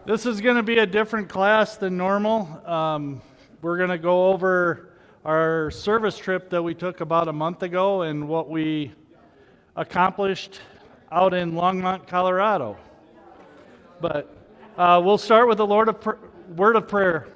This is going to be a different class than normal. We're going to go over our service trip that we took about a month ago and what we accomplished out in Longmont, Colorado. But we'll start with a word of prayer.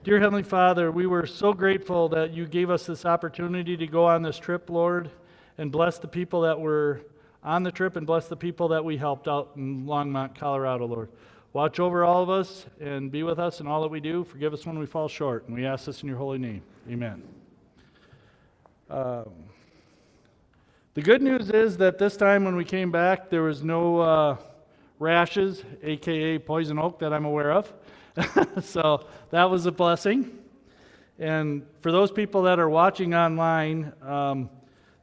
Dear Heavenly Father, we were so grateful that you gave us this opportunity to go on this trip, Lord, and bless the people that were on the trip and bless the people that we helped out in Longmont, Colorado, Lord. Watch over all of us and be with us in all that we do. Forgive us when we fall short, and we ask this in your holy name. Amen. The good news is that this time when we came back, there was no rashes, aka poison oak, that I'm aware of. So that was a blessing. And for those people that are watching online,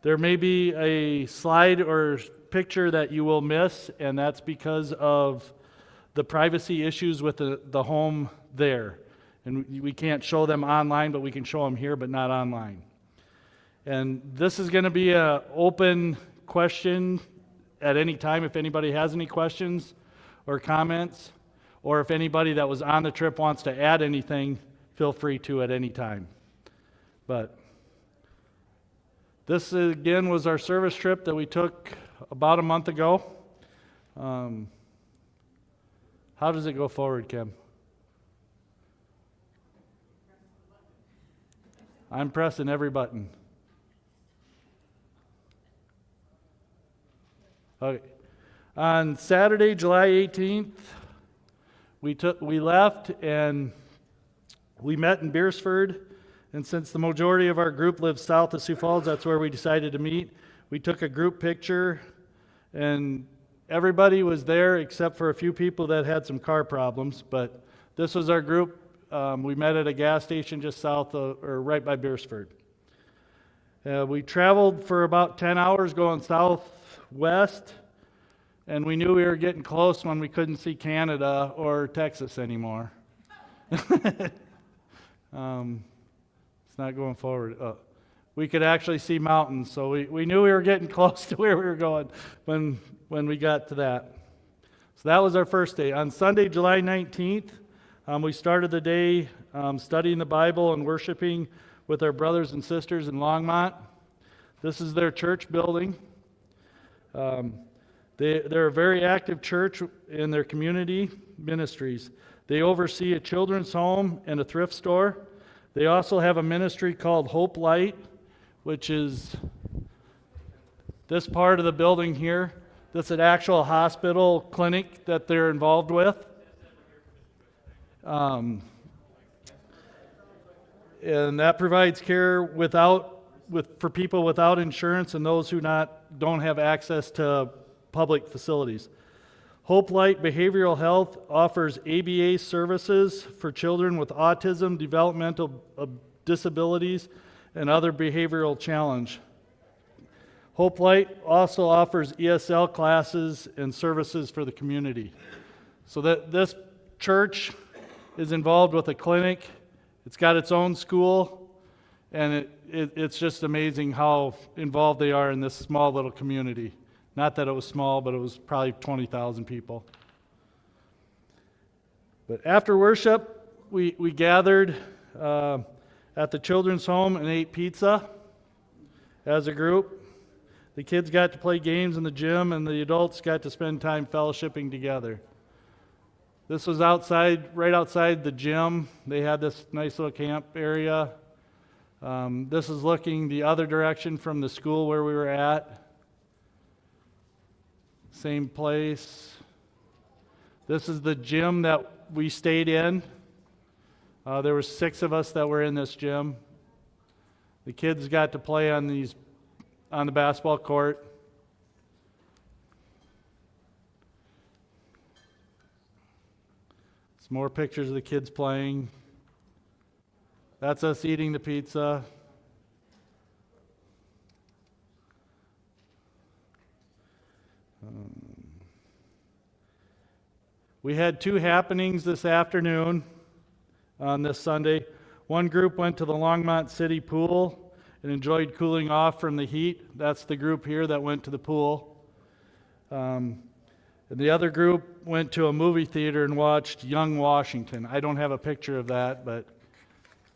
there may be a slide or picture that you will miss, and that's because of the privacy issues with the home there. And we can't show them online, but we can show them here, but not online. And this is going to be an open question at any time. If anybody has any questions or comments, or if anybody that was on the trip wants to add anything, feel free to at any time. But this, again, was our service trip that we took about a month ago. How does it go forward, Kim? I'm pressing every button. Okay. On Saturday, July 18th, we left and we met in Beersford. And since the majority of our group lives south of Sioux Falls, that's where we decided to meet. We took a group picture, and everybody was there except for a few people that had some car problems. But this was our group. We met at a gas station just south of, or right by Beersford. We traveled for about 10 hours going southwest, and we knew we were getting close when we couldn't see Canada or Texas anymore. It's not going forward. We could actually see mountains, so we knew we were getting close to where we were going when we got to that. So that was our first day. On Sunday, July 19th, we started the day studying the Bible and worshiping with our brothers and sisters in Longmont. This is their church building. They're a very active church in their community ministries. They oversee a children's home and a thrift store. They also have a ministry called Hope Light, which is this part of the building here. That's an actual hospital clinic that they're involved with. And that provides care for people without insurance and those who don't have access to public facilities. Hope Light Behavioral Health offers ABA services for children with autism, developmental disabilities, and other behavioral challenge. Hope Light also offers ESL classes and services for the community. So that this church is involved with a clinic. It's got its own school, and it's just amazing how involved they are in this small little community. Not that it was small, but it was probably 20,000 people. But after worship, we gathered at the children's home and ate pizza as a group. The kids got to play games in the gym, and the adults got to spend time fellowshipping together. This was right outside the gym. They had this nice little camp area. This is looking the other direction from the school where we were at. Same place. This is the gym that we stayed in. There were 6 of us that were in this gym. The kids got to play on the basketball court. Some more pictures of the kids playing. That's us eating the pizza. We had 2 happenings this afternoon on this Sunday. One group went to the Longmont City Pool and enjoyed cooling off from the heat. That's the group here that went to the pool. And the other group went to a movie theater and watched Young Washington. I don't have a picture of that, but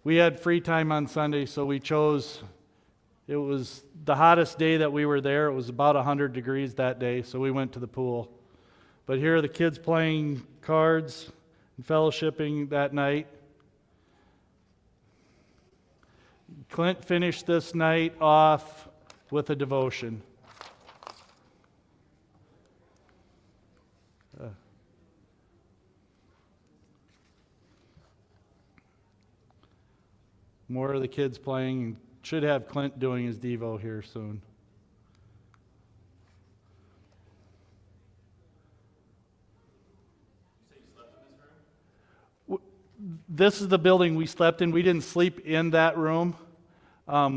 we had free time on Sunday, so we chose, it was the hottest day that we were there. It was about 100 degrees that day, so we went to the pool. But here are the kids playing cards and fellowshipping that night. Clint finished this night off with a devotion. More of the kids playing. Should have Clint doing his Devo here soon. This is the building we slept in. We didn't sleep in that room.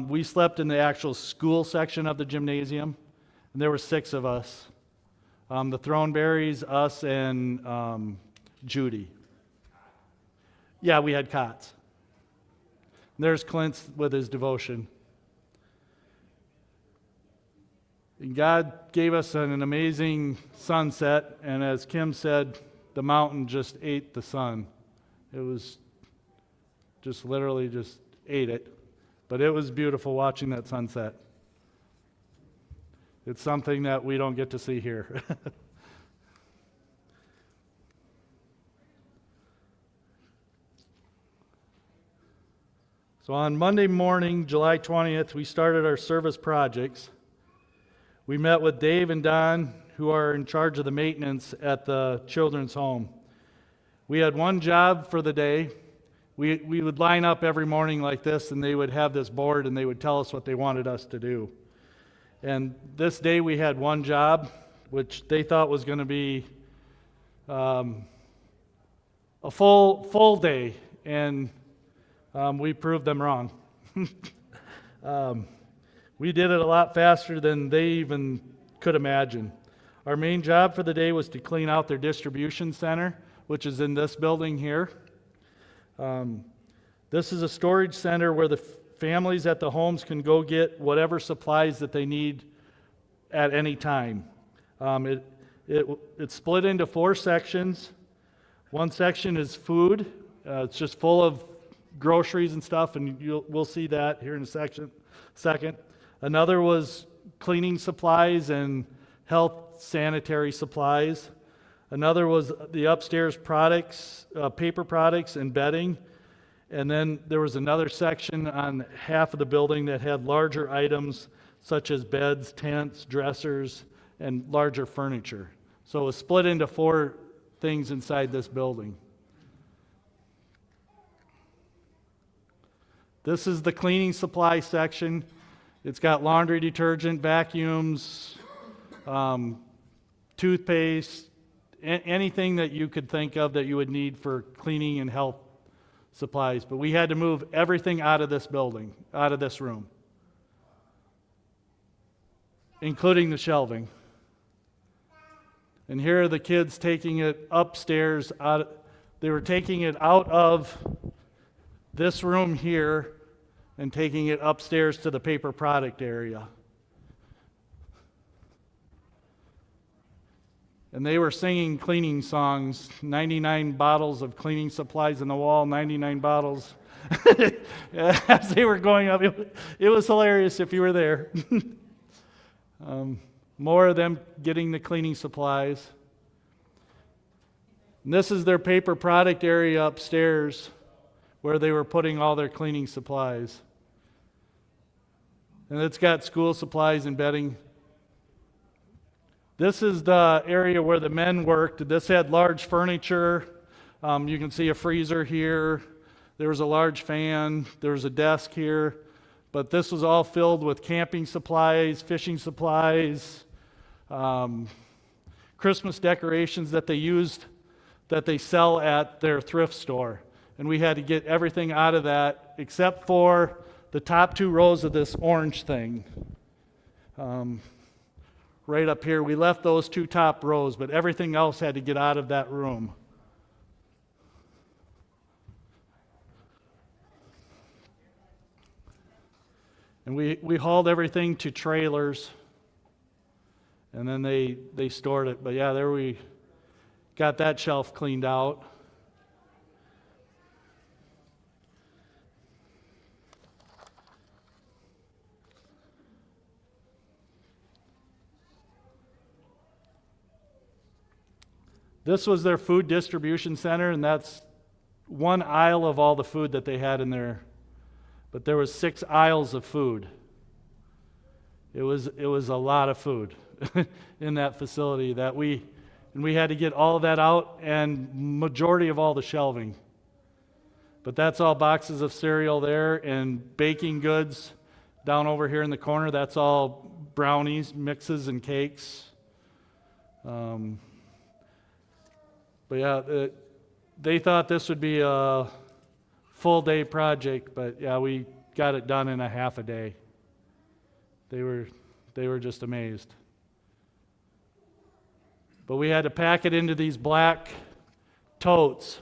We slept in the actual school section of the gymnasium, and there were 6 of us. The Throneberries, us, and Judy. Yeah, we had cots. There's Clint with his devotion. And God gave us an amazing sunset, and as Kim said, the mountain just ate the sun. It was just literally just ate it. But it was beautiful watching that sunset. It's something that we don't get to see here. So on Monday morning, July 20th, we started our service projects. We met with Dave and Don, who are in charge of the maintenance at the children's home. We had one job for the day. We would line up every morning like this, and they would have this board, and they would tell us what they wanted us to do. And this day we had one job, which they thought was going to be a full day, and we proved them wrong. We did it a lot faster than they even could imagine. Our main job for the day was to clean out their distribution center, which is in this building here. This is a storage center where the families at the homes can go get whatever supplies that they need at any time. It's split into 4 sections. One section is food. It's just full of groceries and stuff, and we'll see that here in a second. Another was cleaning supplies and health sanitary supplies. Another was the upstairs products, paper products and bedding. And then there was another section on half of the building that had larger items such as beds, tents, dressers, and larger furniture. So it was split into 4 things inside this building. This is the cleaning supply section. It's got laundry detergent, vacuums, toothpaste, anything that you could think of that you would need for cleaning and health supplies. But we had to move everything out of this building, out of this room, including the shelving. And here are the kids taking it upstairs. They were taking it out of this room here and taking it upstairs to the paper product area. And they were singing cleaning songs, 99 bottles of cleaning supplies in the wall, 99 bottles. As they were going up, it was hilarious if you were there. More of them getting the cleaning supplies. And this is their paper product area upstairs where they were putting all their cleaning supplies. And it's got school supplies and bedding. This is the area where the men worked. This had large furniture. You can see a freezer here. There was a large fan. There was a desk here. But this was all filled with camping supplies, fishing supplies, Christmas decorations that they used, that they sell at their thrift store. And we had to get everything out of that except for the top 2 rows of this orange thing. Right up here, we left those 2 top rows, but everything else had to get out of that room. And we hauled everything to trailers. and then they stored it. But yeah, there we got that shelf cleaned out. This was their food distribution center, and that's one aisle of all the food that they had in there. But there was 6 aisles of food. It was a lot of food in that facility that we had to get all of that out, and majority of all the shelving. But that's all boxes of cereal there, and baking goods down over here in the corner. That's all brownies, mixes, and cakes. But yeah, they thought this would be a full day project, but yeah, we got it done in a half a day. They were just amazed. But we had to pack it into these black totes,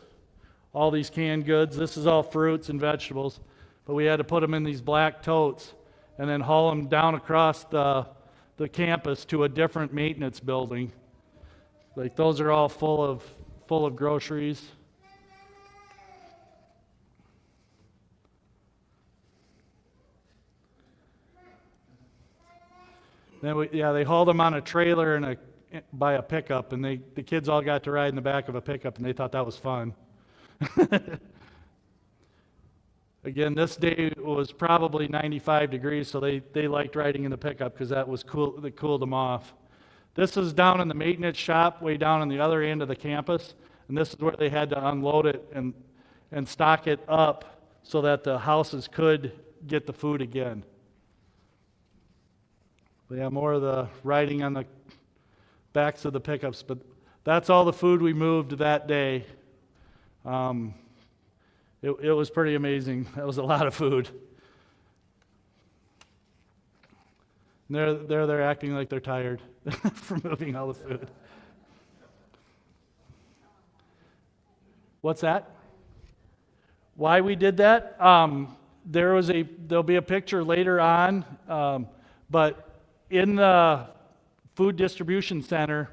all these canned goods. This is all fruits and vegetables, but we had to put them in these black totes and then haul them down across the campus to a different maintenance building. Like those are all full of groceries. Then they hauled them on a trailer by a pickup, and the kids all got to ride in the back of a pickup, and they thought that was fun. Again, this day was probably 95 degrees, so they liked riding in the pickup because that was cool. It cooled them off. This is down in the maintenance shop, way down on the other end of the campus, and this is where they had to unload it and stock it up so that the houses could get the food again. But yeah, more of the riding on the backs of the pickups, but that's all the food we moved that day. It was pretty amazing. That was a lot of food. And they're acting like they're tired from moving all the food. What's that? Why we did that? There'll be a picture later on, but in the food distribution center,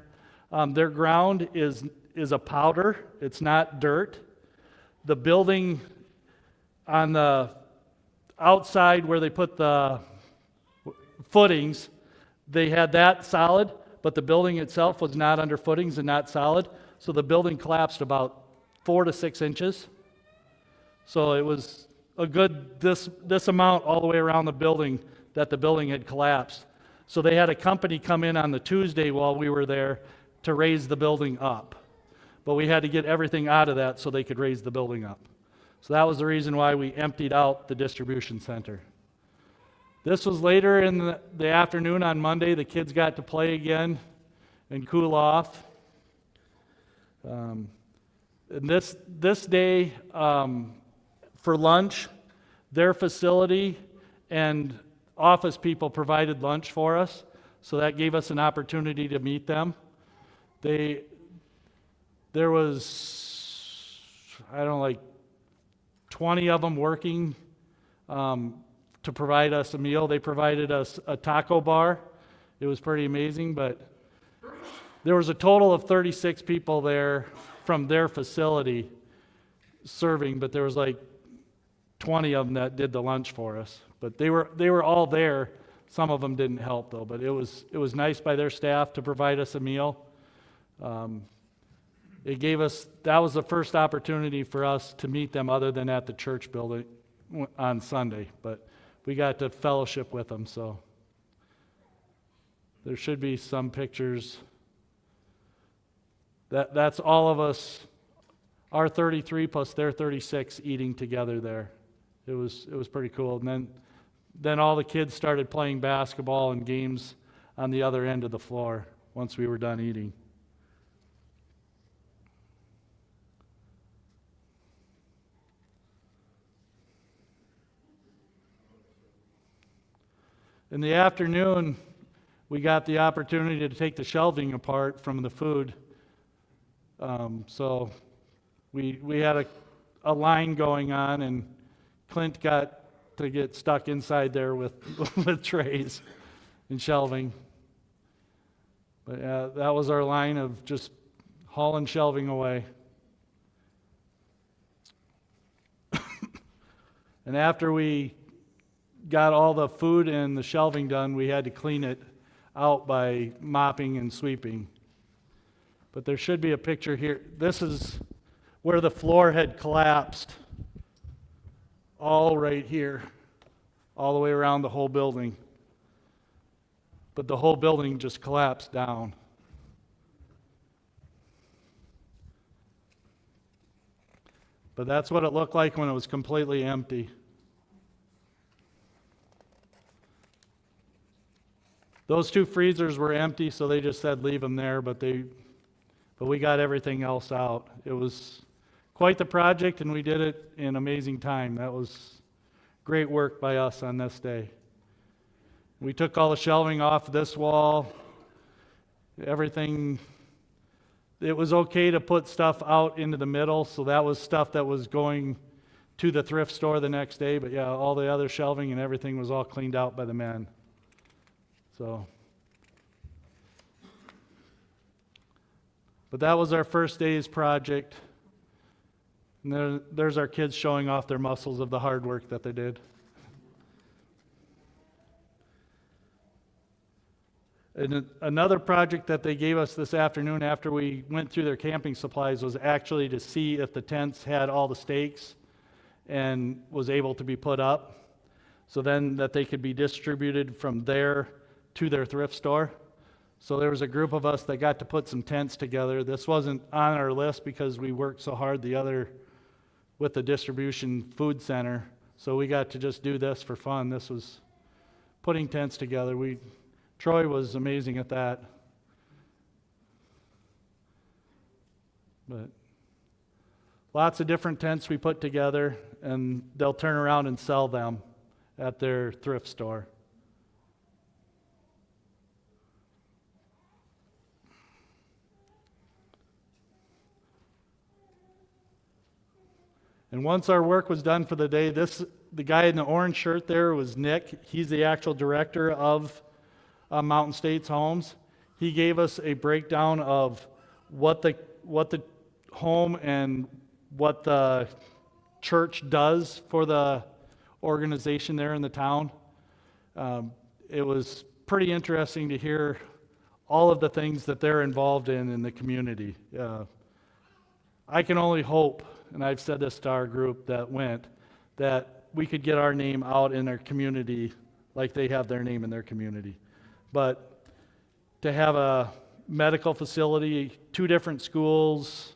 their ground is a powder. It's not dirt. The building on the outside where they put the footings, they had that solid, but the building itself was not under footings and not solid. So the building collapsed about 4 to 6 inches. So it was a good this amount all the way around the building that the building had collapsed. So they had a company come in on the Tuesday while we were there to raise the building up. But we had to get everything out of that so they could raise the building up. So that was the reason why we emptied out the distribution center. This was later in the afternoon on Monday. The kids got to play again and cool off. And this day, for lunch, their facility and office people provided lunch for us, so that gave us an opportunity to meet them. There was, I don't know, like 20 of them working to provide us a meal. They provided us a taco bar. It was pretty amazing, but there was a total of 36 people there from their facility serving, but there was like 20 of them that did the lunch for us. But they were all there. Some of them didn't help though, but it was nice by their staff to provide us a meal. That was the first opportunity for us to meet them other than at the church building on Sunday, but we got to fellowship with them, so there should be some pictures. That's all of us, our 33 plus their 36 eating together there. It was pretty cool. And then all the kids started playing basketball and games on the other end of the floor once we were done eating. In the afternoon, we got the opportunity to take the shelving apart from the food. So we had a line going on, and Clint got to get stuck inside there with with trays and shelving. But yeah, that was our line of just hauling shelving away. And after we got all the food and the shelving done, we had to clean it out by mopping and sweeping. But there should be a picture here. This is where the floor had collapsed, all right here, all the way around the whole building. But the whole building just collapsed down. But that's what it looked like when it was completely empty. Those two freezers were empty, so they just said leave them there, but we got everything else out. It was quite the project, and we did it in amazing time. That was great work by us on this day. We took all the shelving off this wall, everything. It was okay to put stuff out into the middle, so that was stuff that was going to the thrift store the next day, but yeah, all the other shelving and everything was all cleaned out by the men. So, but that was our first day's project. And there's our kids showing off their muscles of the hard work that they did. And another project that they gave us this afternoon after we went through their camping supplies was actually to see if the tents had all the stakes and was able to be put up, so then that they could be distributed from there to their thrift store. So there was a group of us that got to put some tents together. This wasn't on our list because we worked so hard with the distribution food center. So we got to just do this for fun. This was putting tents together. Troy was amazing at that. But lots of different tents we put together, and they'll turn around and sell them at their thrift store. And once our work was done for the day, the guy in the orange shirt there was Nick. He's the actual director of Mountain States Homes. He gave us a breakdown of what the home and what the church does for the organization there in the town. It was pretty interesting to hear all of the things that they're involved in the community. I can only hope, and I've said this to our group that went, that we could get our name out in our community like they have their name in their community. But to have a medical facility, 2 different schools,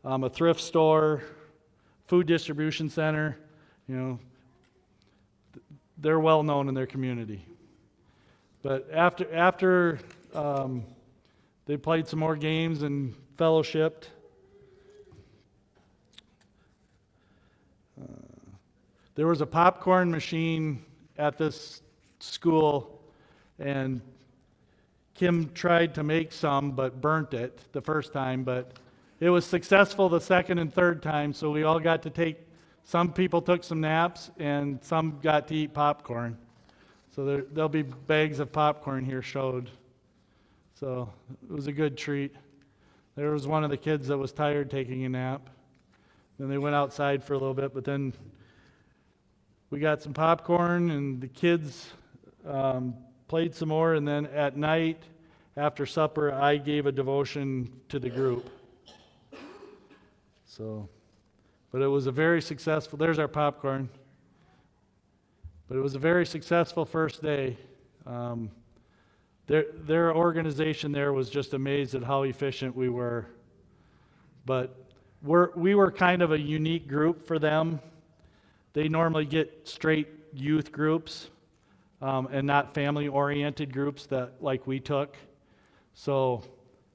a thrift store, food distribution center, they're well known in their community. But after they played some more games and fellowshipped, there was a popcorn machine at this school, and Kim tried to make some but burnt it the first time, but it was successful the second and third time, so we all got to some people took some naps and some got to eat popcorn. So there'll be bags of popcorn here showed. So it was a good treat. There was one of the kids that was tired taking a nap. Then they went outside for a little bit, but then we got some popcorn and the kids played some more, and then at night after supper I gave a devotion to the group. But it was a very successful, there's our popcorn. But it was a very successful first day. Their organization there was just amazed at how efficient we were. But we were kind of a unique group for them. They normally get straight youth groups and not family-oriented groups like we took. So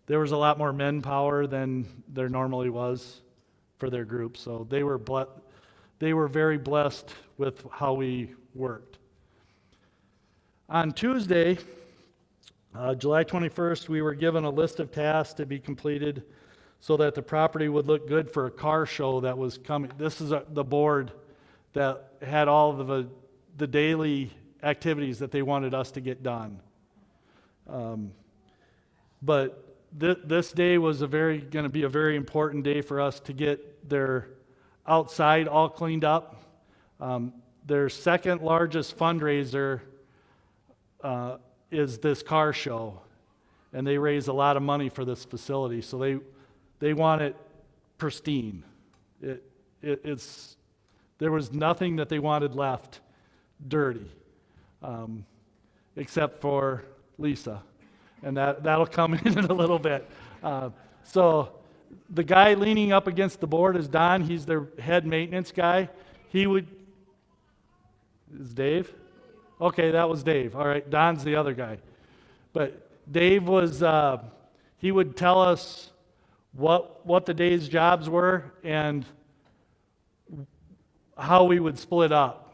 there was a lot more men power than there normally was for their group. So they were very blessed with how we worked. On Tuesday, July 21st, we were given a list of tasks to be completed so that the property would look good for a car show that was coming. This is the board that had all of the daily activities that they wanted us to get done. But this day was going to be a very important day for us to get their outside all cleaned up. Their second largest fundraiser is this car show, and they raise a lot of money for this facility. So they want it pristine. There was nothing that they wanted left dirty, except for Lisa, and that'll come in a little bit. So the guy leaning up against the board is Don. He's their head maintenance guy. Is Dave? Okay, that was Dave. All right, Don's the other guy. But Dave was, he would tell us what the day's jobs were and how we would split up.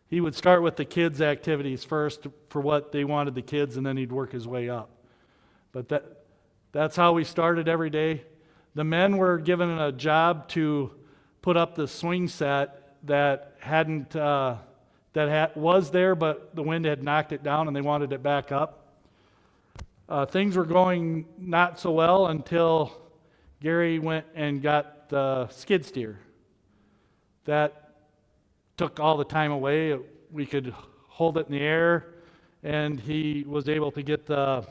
He would start with the kids' activities first for what they wanted the kids, and then he'd work his way up. But that's how we started every day. The men were given a job to put up the swing set that was there, but the wind had knocked it down and they wanted it back up. Things were going not so well until Gary went and got the skid steer. That took all the time away. We could hold it in the air, and he was able to get the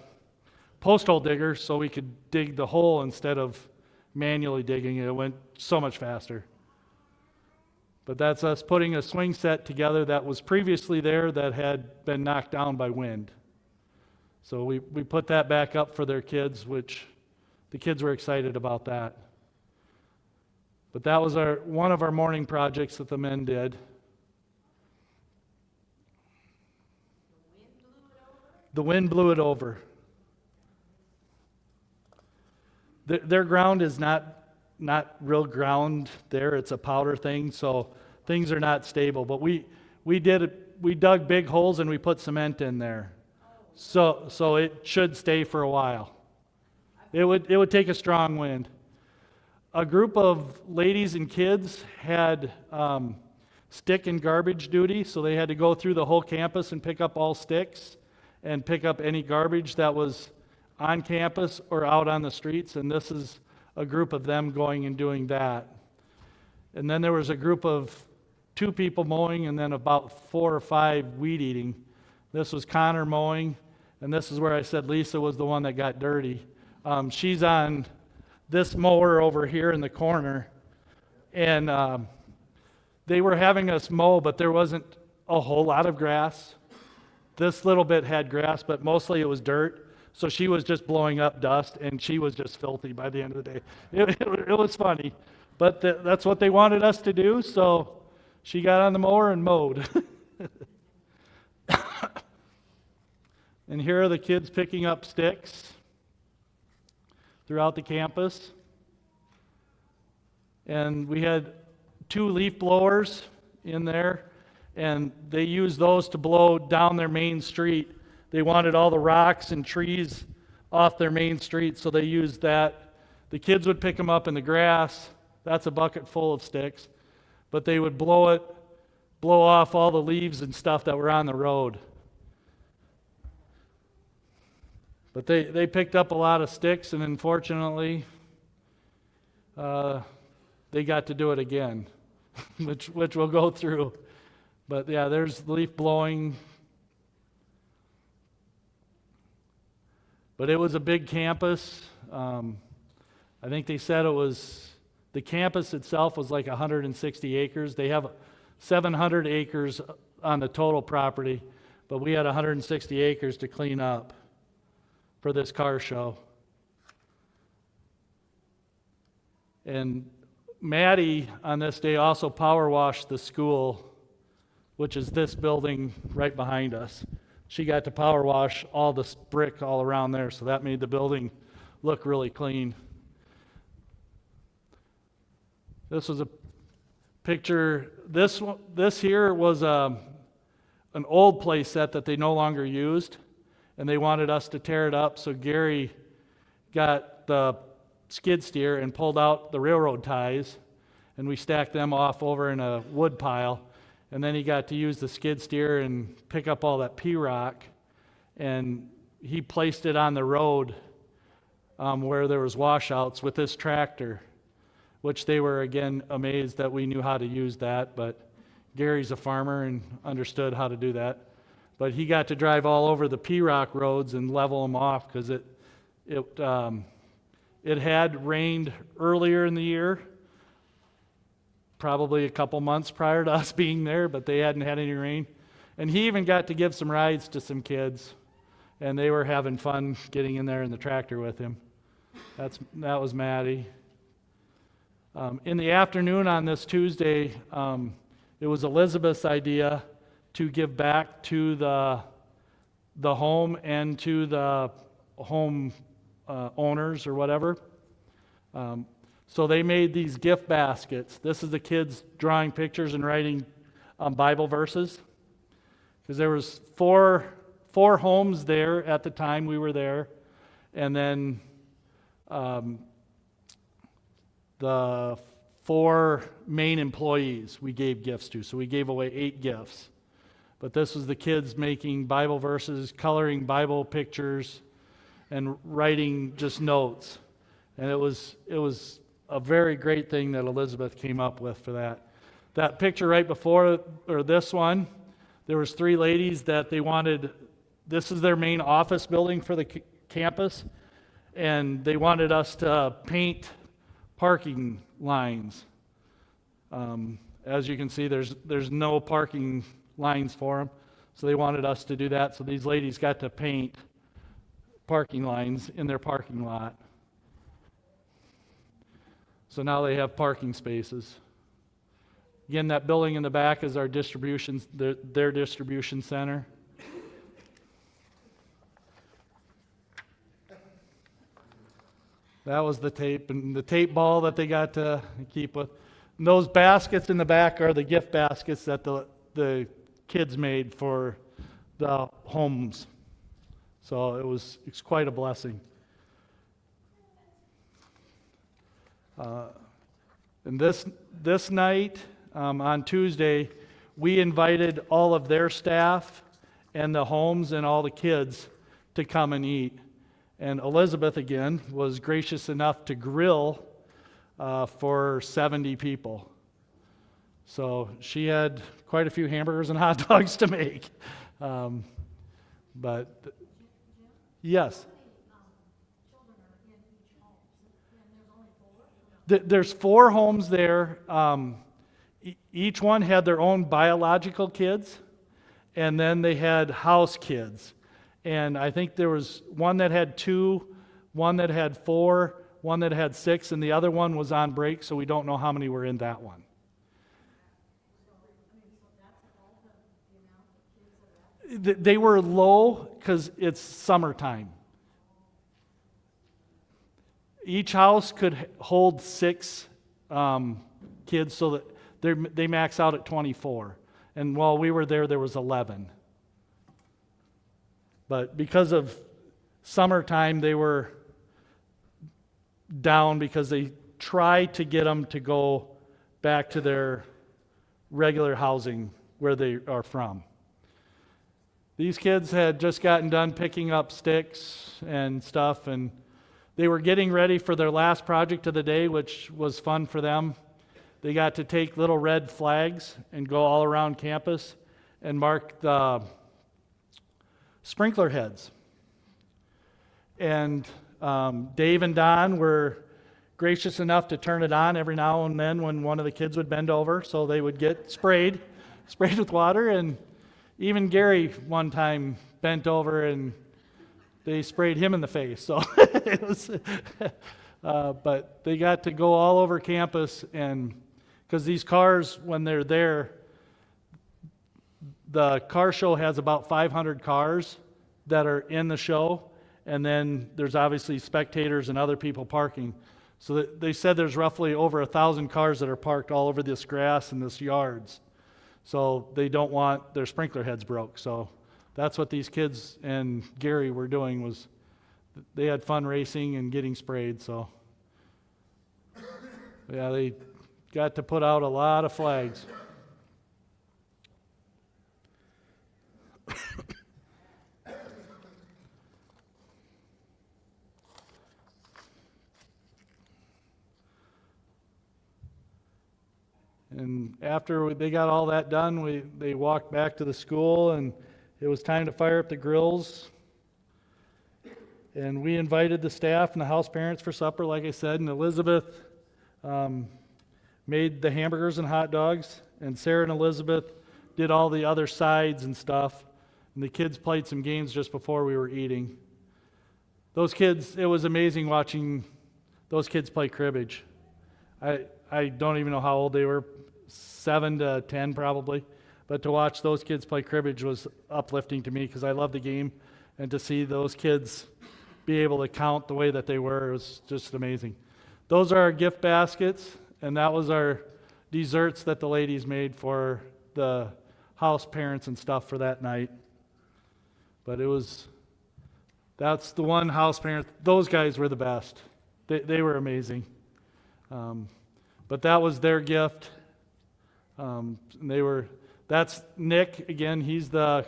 post hole digger so we could dig the hole instead of manually digging it. It went so much faster. But that's us putting a swing set together that was previously there that had been knocked down by wind. So we put that back up for their kids, which the kids were excited about that. But that was one of our morning projects that the men did. The wind blew it over. Their ground is not real ground there. It's a powder thing, so things are not stable. But we dug big holes and we put cement in there. So it should stay for a while. It would take a strong wind. A group of ladies and kids had stick and garbage duty, so they had to go through the whole campus and pick up all sticks and pick up any garbage that was on campus or out on the streets, and this is a group of them going and doing that. And then there was a group of 2 people mowing and then about 4 or 5 weed eating. This was Connor mowing, and this is where I said Lisa was the one that got dirty. She's on this mower over here in the corner, and they were having us mow, but there wasn't a whole lot of grass. This little bit had grass, but mostly it was dirt. So she was just blowing up dust, and she was just filthy by the end of the day. It was funny, but that's what they wanted us to do, so she got on the mower and mowed. And here are the kids picking up sticks throughout the campus. And we had 2 leaf blowers in there, and they used those to blow down their main street. They wanted all the rocks and trees off their main street, so they used that. The kids would pick them up in the grass. That's a bucket full of sticks. But they would blow off all the leaves and stuff that were on the road. But they picked up a lot of sticks, and unfortunately, they got to do it again, which we'll go through. But yeah, there's leaf blowing. But it was a big campus. I think they said the campus itself was like 160 acres. They have 700 acres on the total property, but we had 160 acres to clean up for this car show. And Maddie, on this day, also power washed the school, which is this building right behind us. She got to power wash all this brick all around there, so that made the building look really clean. This was a picture. This here was an old play set that they no longer used, and they wanted us to tear it up, so Gary got the skid steer and pulled out the railroad ties, and we stacked them off over in a wood pile. And then he got to use the skid steer and pick up all that P-rock, and he placed it on the road where there was washouts with this tractor, which they were, again, amazed that we knew how to use that, but Gary's a farmer and understood how to do that. But he got to drive all over the P-Rock roads and level them off because it had rained earlier in the year, probably a couple months prior to us being there, but they hadn't had any rain. And he even got to give some rides to some kids, and they were having fun getting in there in the tractor with him. That was Maddie. In the afternoon on this Tuesday, it was Elizabeth's idea to give back to the home and to the home owners or whatever. So they made these gift baskets. This is the kids drawing pictures and writing Bible verses. Because there was four homes there at the time we were there, and then the 4 main employees we gave gifts to. So we gave away 8 gifts. But this was the kids making Bible verses, coloring Bible pictures, and writing just notes. And it was a very great thing that Elizabeth came up with for that. That picture right before, or this one, there was 3 ladies that they wanted, this is their main office building for the campus, and they wanted us to paint parking lines. As you can see, there's no parking lines for them, so they wanted us to do that. So these ladies got to paint parking lines in their parking lot. So now they have parking spaces. Again, that building in the back is our distribution, their distribution center. That was the tape, and the tape ball that they got to keep with. And those baskets in the back are the gift baskets that the kids made for the homes. So it's quite a blessing. And this night, on Tuesday, we invited all of their staff and the homes and all the kids to come and eat. And Elizabeth, again, was gracious enough to grill for 70 people. So she had quite a few hamburgers and hot dogs to make. But yes. There's 4 homes there. Each one had their own biological kids, and then they had house kids. And I think there was one that had 2, one that had 4, one that had 6, and the other one was on break, so we don't know how many were in that one. They were low because it's summertime. Each house could hold 6 kids, so that they max out at 24. And while we were there was 11. But because of summertime, they were down because they tried to get them to go back to their regular housing where they are from. These kids had just gotten done picking up sticks and stuff, and they were getting ready for their last project of the day, which was fun for them. They got to take little red flags and go all around campus and mark the sprinkler heads. And Dave and Don were gracious enough to turn it on every now and then when one of the kids would bend over, so they would get sprayed with water. And even Gary one time bent over and they sprayed him in the face. So it was, but they got to go all over campus, and because these cars, when they're there, the car show has about 500 cars that are in the show, and then there's obviously spectators and other people parking. So they said there's roughly over 1,000 cars that are parked all over this grass and this yards. So they don't want their sprinkler heads broke. So that's what these kids and Gary were doing, was they had fun racing and getting sprayed. So yeah, they got to put out a lot of flags. And after they got all that done, they walked back to the school, and it was time to fire up the grills. And we invited the staff and the house parents for supper, like I said, and Elizabeth made the hamburgers and hot dogs, and Sarah and Elizabeth did all the other sides and stuff, and the kids played some games just before we were eating. Those kids, it was amazing watching those kids play cribbage. I don't even know how old they were, 7 to 10 probably, but to watch those kids play cribbage was uplifting to me because I love the game, and to see those kids be able to count the way that they were, it was just amazing. Those are our gift baskets, and that was our desserts that the ladies made for the house parents and stuff for that night. But that's the one house parent, those guys were the best. They were amazing. But that was their gift. That's Nick, again, he's the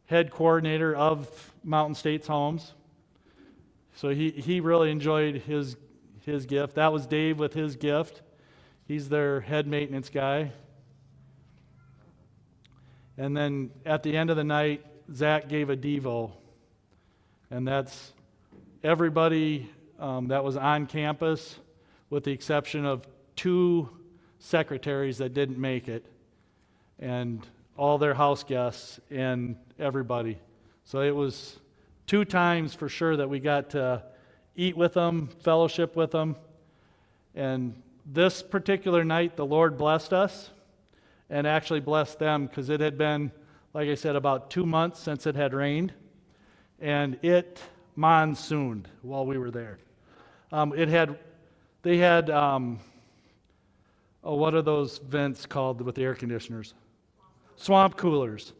head coordinator of Mountain States Homes. So he really enjoyed his gift. That was Dave with his gift. He's their head maintenance guy. And then at the end of the night, Zach gave a Devo. And that's everybody that was on campus, with the exception of 2 secretaries that didn't make it, and all their house guests and everybody. So it was 2 times for sure that we got to eat with them, fellowship with them. And this particular night, the Lord blessed us and actually blessed them, because it had been, like I said, about 2 months since it had rained, and it monsooned while we were there. They had what are those vents called with the air conditioners? Swamp coolers.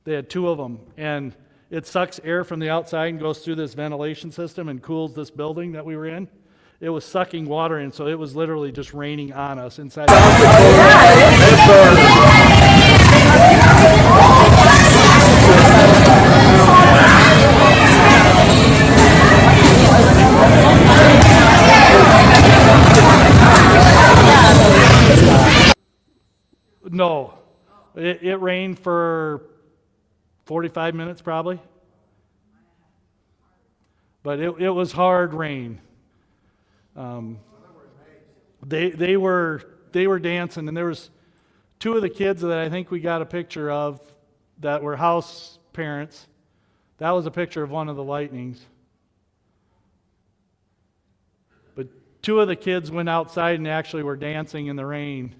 They had 2 of them, and it sucks air from the outside and goes through this ventilation system and cools this building that we were in. It was sucking water in, so it was literally just raining on us inside. No, it rained for 45 minutes probably, but it was hard rain. They were dancing, and there was 2 of the kids that I think we got a picture of that were house parents. That was a picture of one of the lightnings. But 2 of the kids went outside and actually were dancing in the rain,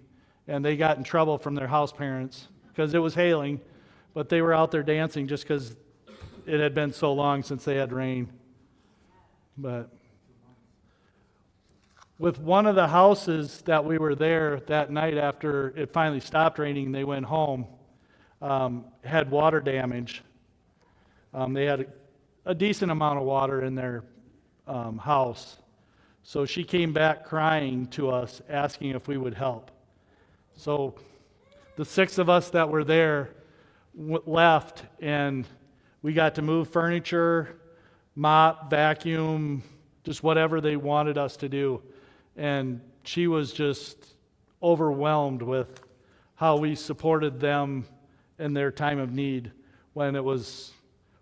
and they got in trouble from their house parents because it was hailing, but they were out there dancing just because it had been so long since they had rain. But with one of the houses that we were there that night after it finally stopped raining and they went home, had water damage. They had a decent amount of water in their house. So she came back crying to us, asking if we would help. So the 6 of us that were there left, and we got to move furniture, mop, vacuum, just whatever they wanted us to do. And she was just overwhelmed with how we supported them in their time of need when it was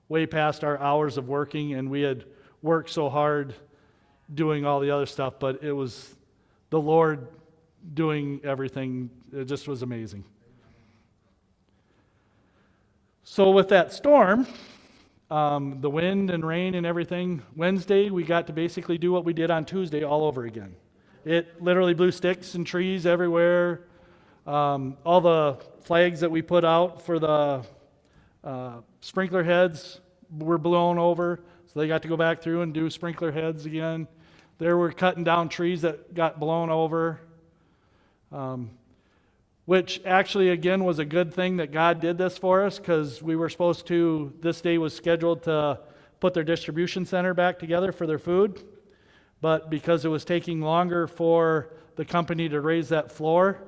way past our hours of working, and we had worked so hard doing all the other stuff, but it was the Lord doing everything. It just was amazing. So with that storm, the wind and rain and everything, Wednesday we got to basically do what we did on Tuesday all over again. It literally blew sticks and trees everywhere. All the flags that we put out for the sprinkler heads were blown over, so they got to go back through and do sprinkler heads again. They were cutting down trees that got blown over, which actually, again, was a good thing that God did this for us, because we were supposed to, this day was scheduled to put their distribution center back together for their food, but because it was taking longer for the company to raise that floor,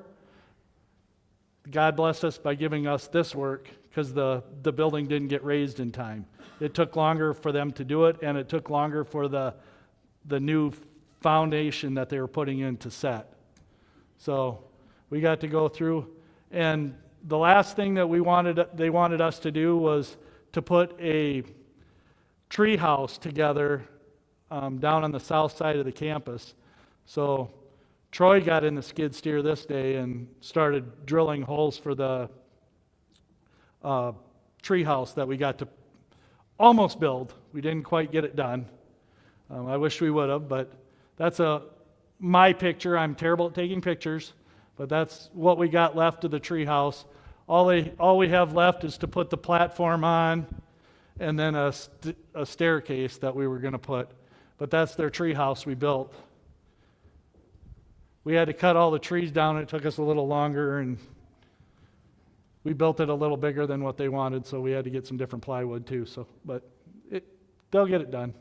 God blessed us by giving us this work, because the building didn't get raised in time. It took longer for them to do it, and it took longer for the new foundation that they were putting in to set. So we got to go through. And the last thing that they wanted us to do was to put a tree house together down on the south side of the campus. So Troy got in the skid steer this day and started drilling holes for the tree house that we got to almost build. We didn't quite get it done. I wish we would have, but that's my picture. I'm terrible at taking pictures, but that's what we got left of the tree house. All we have left is to put the platform on and then a staircase that we were going to put. But that's their tree house we built. We had to cut all the trees down. It took us a little longer, and we built it a little bigger than what they wanted, so we had to get some different plywood too. But they'll get it done.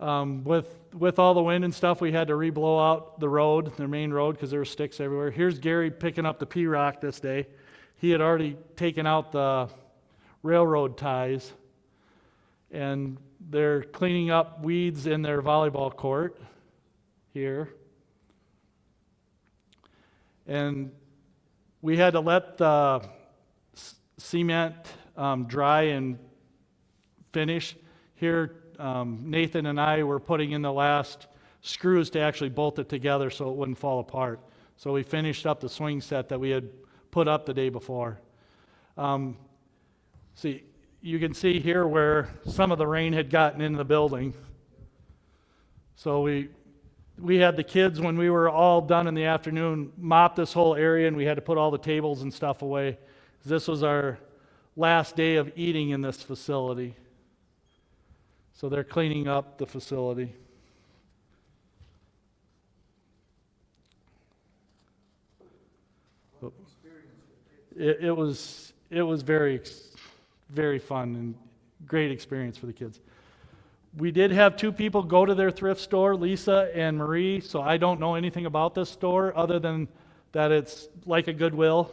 With all the wind and stuff, we had to re-blow out the road, the main road, because there were sticks everywhere. Here's Gary picking up the P-rock this day. He had already taken out the railroad ties, and they're cleaning up weeds in their volleyball court here. And we had to let the cement dry and finish. Here, Nathan and I were putting in the last screws to actually bolt it together so it wouldn't fall apart. So we finished up the swing set that we had put up the day before. See, you can see here where some of the rain had gotten into the building. So we had the kids, when we were all done in the afternoon, mop this whole area, and we had to put all the tables and stuff away. This was our last day of eating in this facility. So they're cleaning up the facility. It was very, very fun and great experience for the kids. We did have two people go to their thrift store, Lisa and Marie, so I don't know anything about this store other than that it's like a Goodwill.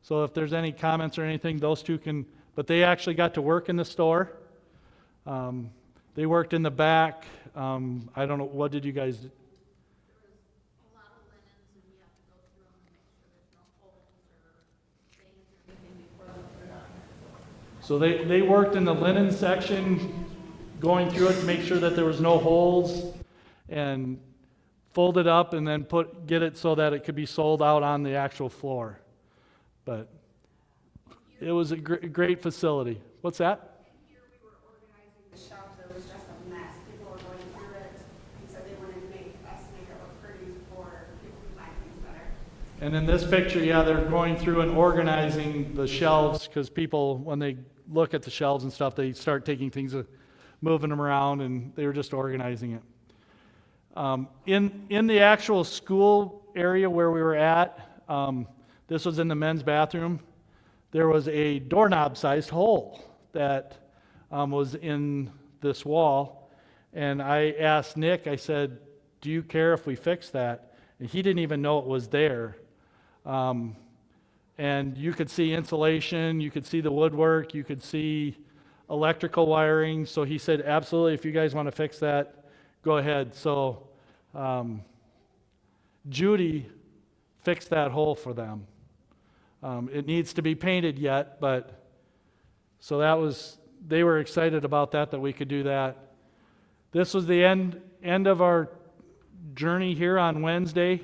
So if there's any comments or anything, those two can, but they actually got to work in the store. They worked in the back. I don't know, what did you guys do? A lot of linens, and we have to go through them and make sure there's no holes or stains or anything before they put it on. So they worked in the linen section, going through it to make sure that there was no holes, and fold it up and then get it so that it could be sold out on the actual floor. But it was a great facility. What's that? Here we were organizing the shelves. It was just a mess. People were going through it, and so they wanted to make us make it look pretty for people who find things better. And in this picture, yeah, they're going through and organizing the shelves, because people, when they look at the shelves and stuff, they start taking things, moving them around, and they were just organizing it. In the actual school area where we were at, this was in the men's bathroom, there was a doorknob-sized hole that was in this wall, and I asked Nick, I said, do you care if we fix that? And he didn't even know it was there. And you could see insulation, you could see the woodwork, you could see electrical wiring. So he said, absolutely, if you guys want to fix that, go ahead. So Judy fixed that hole for them. It needs to be painted yet, but so they were excited about that we could do that. This was the end of our journey here on Wednesday.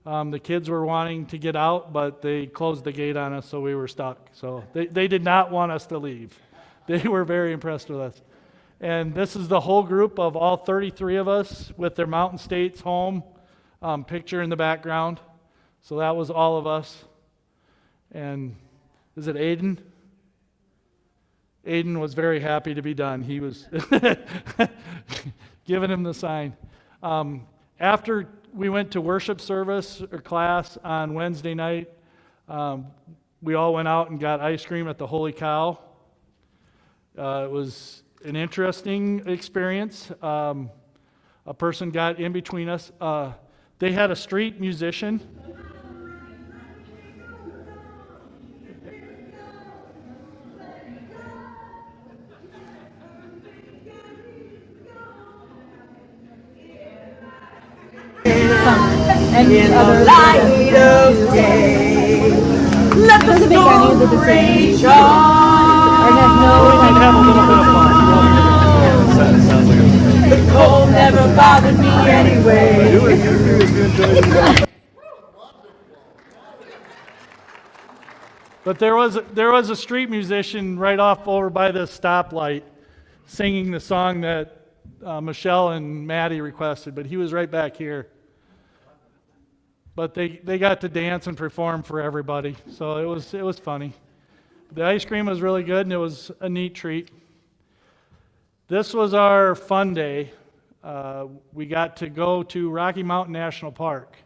The kids were wanting to get out, but they closed the gate on us, so we were stuck. So they did not want us to leave. They were very impressed with us. And this is the whole group of all 33 of us with their Mountain States home picture in the background. So that was all of us. And is it Aiden? Aiden was very happy to be done. He was giving him the sign. After we went to worship service or class on Wednesday night, we all went out and got ice cream at the Holy Cow. It was an interesting experience. A person got in between us. They had a street musician. And in the other light of day. Let the story or shine. has no We did have a little bit of fun. The cold never bothered me anyway. But there was a street musician right off over by the stoplight singing the song that Michelle and Maddie requested, but he was right back here. But they got to dance and perform for everybody, so it was funny. The ice cream was really good, and it was a neat treat. This was our fun day. We got to go to Rocky Mountain National Park.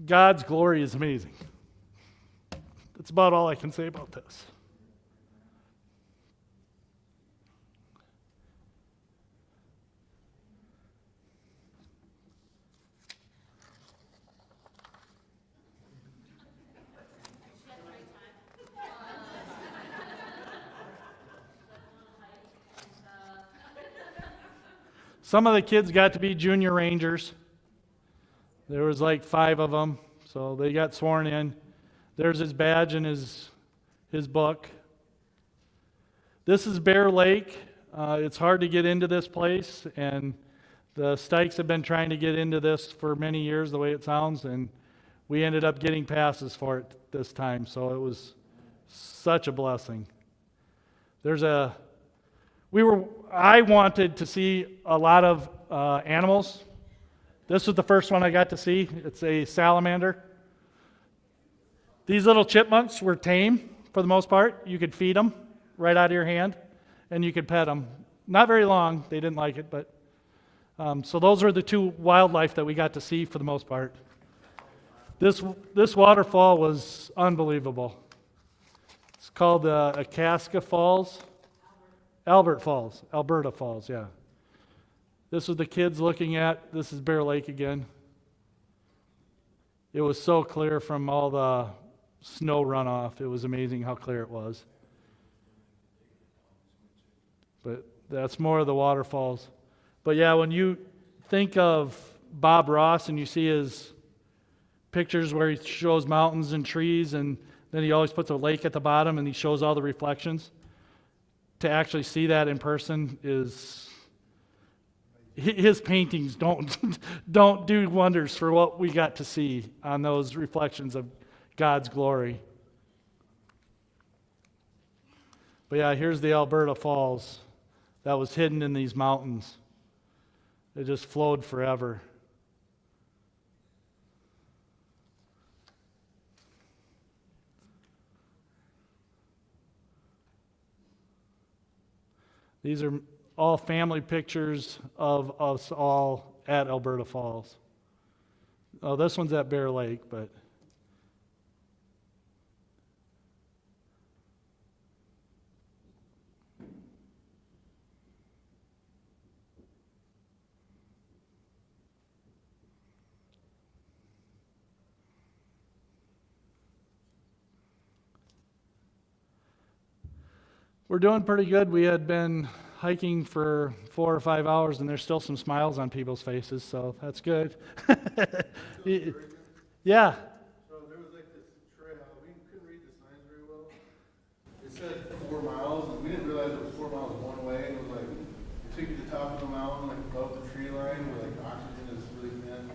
God's glory is amazing. That's about all I can say about this. Some of the kids got to be junior rangers. There was like 5 of them, so they got sworn in. There's his badge and his book. This is Bear Lake. It's hard to get into this place, and the Stykes have been trying to get into this for many years, the way it sounds, and we ended up getting passes for it this time, so it was such a blessing. I wanted to see a lot of animals. This was the first one I got to see. It's a salamander. These little chipmunks were tame for the most part. You could feed them right out of your hand, and you could pet them. Not very long. They didn't like it, but so those are the 2 wildlife that we got to see for the most part. This waterfall was unbelievable. It's called Akaska Falls. Alberta Falls, yeah. This was the kids looking at. This is Bear Lake again. It was so clear from all the snow runoff. It was amazing how clear it was. But that's more of the waterfalls. But yeah, when you think of Bob Ross and you see his pictures where he shows mountains and trees, and then he always puts a lake at the bottom and he shows all the reflections, to actually see that in person is, his paintings don't do wonders for what we got to see on those reflections of God's glory. But yeah, here's the Alberta Falls that was hidden in these mountains. It just flowed forever. These are all family pictures of us all at Alberta Falls. Oh, this one's at Bear Lake, but we're doing pretty good. We had been hiking for 4 or 5 hours, and there's still some smiles on people's faces, so that's good. Yeah. So there was like this trail, we couldn't read the signs very well. It said 4 miles, and we didn't realize it was 4 miles one way, and it was like, it took you to the top of the mountain, like above the tree line, where like oxygen is really thin.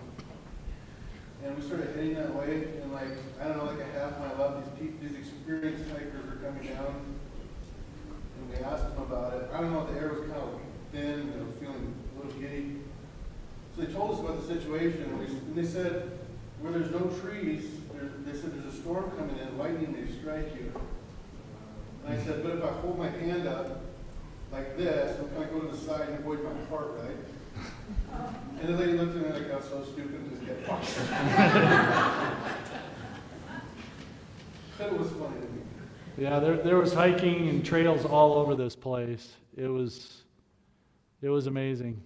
And we started heading that way, and like, I don't know, like a half mile up, these experienced hikers are coming down, and we asked them about it. I don't know, the air was kind of thin, and they were feeling a little giddy. So they told us about the situation, and they said, where there's no trees, they said there's a storm coming in, lightning may strike you. And I said, but if I hold my hand up like this, I'm kind of go to the side and avoid my heart, right? And the lady looked at me like, I was so stupid, and just kept walking. But it was funny to me. Yeah, there was hiking and trails all over this place. It was amazing.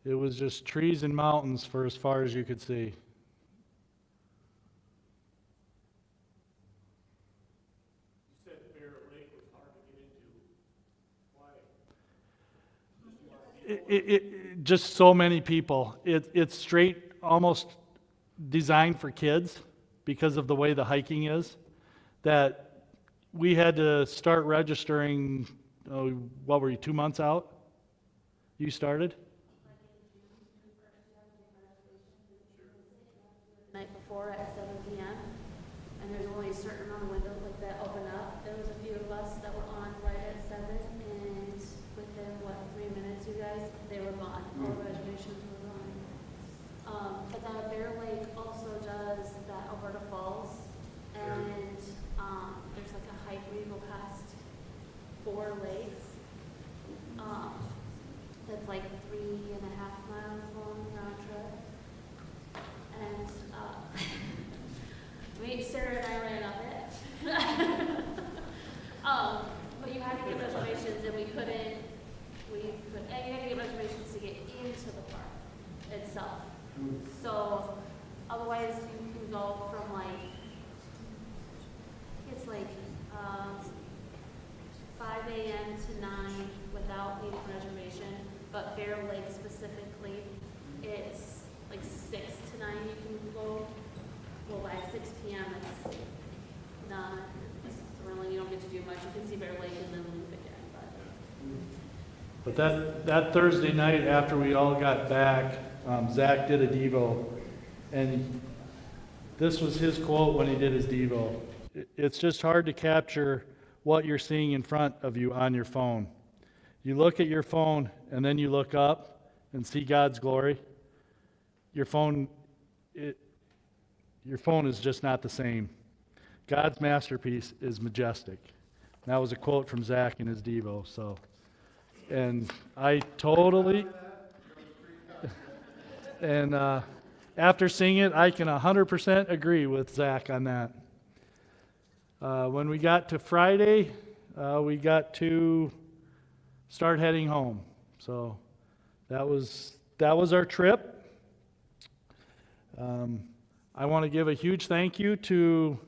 It was just trees and mountains for as far as you could see. Just so many people. It's straight, almost designed for kids because of the way the hiking is, that we had to start registering, what were you, 2 months out? You started? The night before at 7 p.m. And there's only a certain amount of windows like that open up. There was a few of us that were on right at 7, and within 3 minutes, you guys, they were gone. All the reservations were gone. But then Bear Lake also does that Alberta Falls, and there's like a hike where you go past 4 lakes. That's like 3.5 miles long round trip. And Sarah and I ran up it. But you had to get reservations, and and you had to get reservations to get into the park itself. So otherwise you can go from it's 5 a.m. to 9 without needing reservation, but Bear Lake specifically, it's 6 to 9 you can go. Well, by 6 p.m. it's not thrilling. You don't get to do much. You can see Bear Lake and then leave again. But that Thursday night after we all got back, Zach did a Devo, and this was his quote when he did his Devo. It's just hard to capture what you're seeing in front of you on your phone. You look at your phone and then you look up and see God's glory. Your phone is just not the same. God's masterpiece is majestic. And that was a quote from Zach in his Devo. So, and I totally, and after seeing it, I can 100% agree with Zach on that. When we got to Friday, we got to start heading home. So that was our trip. I want to give a huge thank you to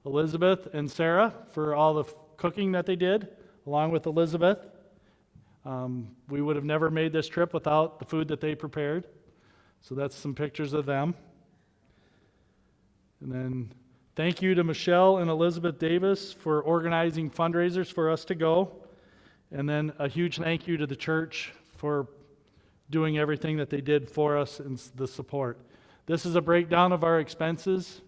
Elizabeth and Sarah for all the cooking that they did, along with Elizabeth. We would have never made this trip without the food that they prepared. So that's some pictures of them. And then thank you to Michelle and Elizabeth Davis for organizing fundraisers for us to go. And then a huge thank you to the church for doing everything that they did for us and the support. This is a breakdown of our expenses.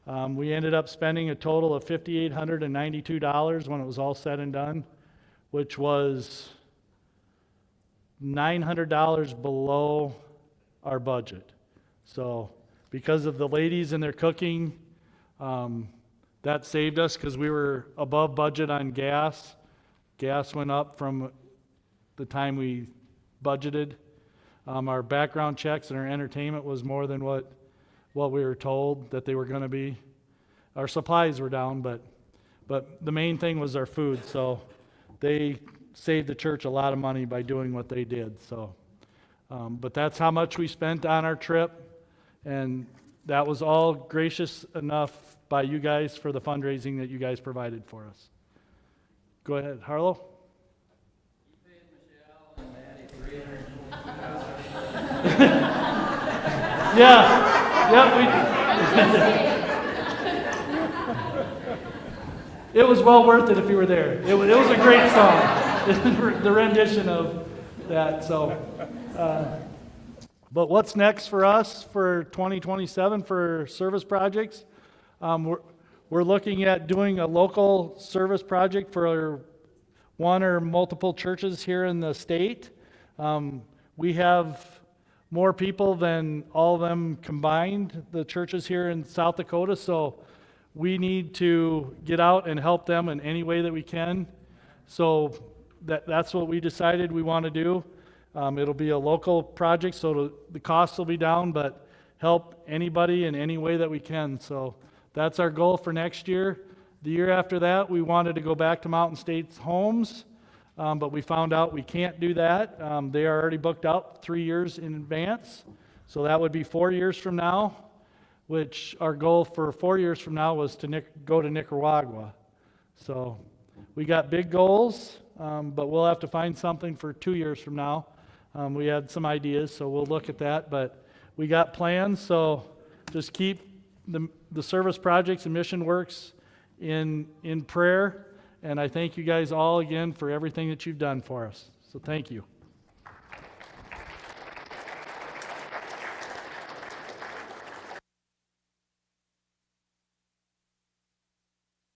We ended up spending a total of $5,892 when it was all said and done, which was $900 below our budget. So because of the ladies and their cooking, that saved us because we were above budget on gas. Gas went up from the time we budgeted. Our background checks and our entertainment was more than what we were told that they were going to be. Our supplies were down, but the main thing was our food. So they saved the church a lot of money by doing what they did. So, but that's how much we spent on our trip, and that was all gracious enough by you guys for the fundraising that you guys provided for us. Go ahead, Harlow. It was well worth it if you were there. It was a great song, the rendition of that. So, but what's next for us for 2027 for service projects? We're looking at doing a local service project for one or multiple churches here in the state. We have more people than all of them combined, the churches here in South Dakota, so we need to get out and help them in any way that we can. So that's what we decided we want to do. It'll be a local project, so the costs will be down, but help anybody in any way that we can. So that's our goal for next year. The year after that, we wanted to go back to Mountain States Homes, but we found out we can't do that. They are already booked out 3 years in advance, so that would be 4 years from now, which our goal for 4 years from now was to go to Nicaragua. So we got big goals, but we'll have to find something for 2 years from now. We had some ideas, so we'll look at that, but we got plans, so just keep the service projects and mission works in prayer, and I thank you guys all again for everything that you've done for us. So thank you.